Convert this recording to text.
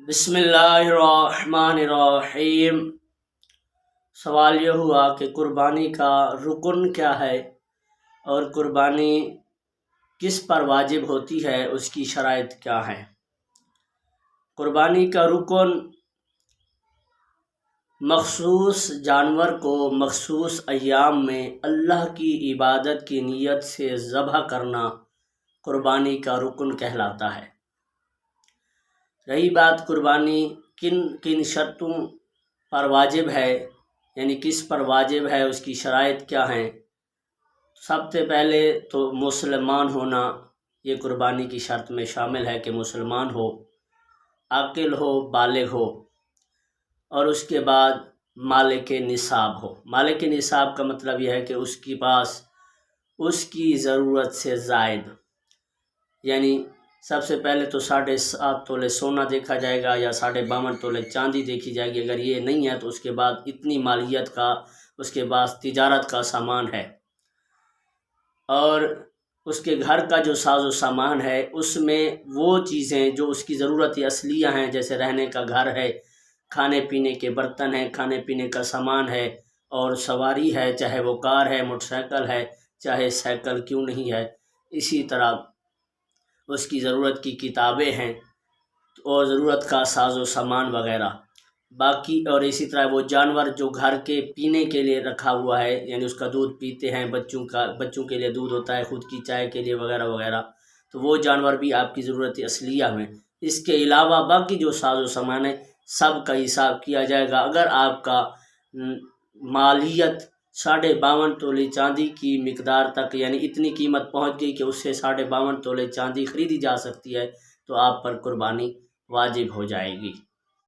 بسم اللہ الرحمن الرحیم۔ سوال یہ ہوا کہ قربانی کا رکن کیا ہے اور قربانی کس پر واجب ہوتی ہے، اس کی شرائط کیا ہیں۔ قربانی کا رکن مخصوص جانور کو مخصوص ایام میں اللہ کی عبادت کی نیت سے ذبح کرنا قربانی کا رکن کہلاتا ہے۔ رہی بات قربانی کن کن شرطوں پر واجب ہے، یعنی کس پر واجب ہے، اس کی شرائط کیا ہیں۔ سب سے پہلے تو مسلمان ہونا یہ قربانی کی شرط میں شامل ہے کہ مسلمان ہو، عاقل ہو، بالغ ہو، اور اس کے بعد مالک نصاب ہو۔ مالک نصاب کا مطلب یہ ہے کہ اس کے پاس اس کی ضرورت سے زائد، یعنی سب سے پہلے تو 7.5 تولے سونا دیکھا جائے گا یا 52.5 تولے چاندی دیکھی جائے گی۔ اگر یہ نہیں ہے تو اس کے بعد اتنی مالیت کا، اس کے بعد تجارت کا سامان ہے، اور اس کے گھر کا جو ساز و سامان ہے اس میں وہ چیزیں جو اس کی ضرورت اصلیہ ہیں، جیسے رہنے کا گھر ہے، کھانے پینے کے برتن ہیں، کھانے پینے کا سامان ہے، اور سواری ہے، چاہے وہ کار ہے، موٹر سائیکل ہے، چاہے سائیکل کیوں نہیں ہے۔ اسی طرح اس کی ضرورت کی کتابیں ہیں اور ضرورت کا ساز و سامان وغیرہ باقی، اور اسی طرح وہ جانور جو گھر کے پینے کے لیے رکھا ہوا ہے، یعنی اس کا دودھ پیتے ہیں، بچوں کے لیے دودھ ہوتا ہے، خود کی چائے کے لیے وغیرہ وغیرہ، تو وہ جانور بھی آپ کی ضرورت اصلیہ میں۔ اس کے علاوہ باقی جو ساز و سامان ہے سب کا حساب کیا جائے گا۔ اگر آپ کا مالیت 52.5 تولے چاندی کی مقدار تک، یعنی اتنی قیمت پہنچ گئی کہ اس سے 52.5 تولے چاندی خریدی جا سکتی ہے، تو آپ پر قربانی واجب ہو جائے گی۔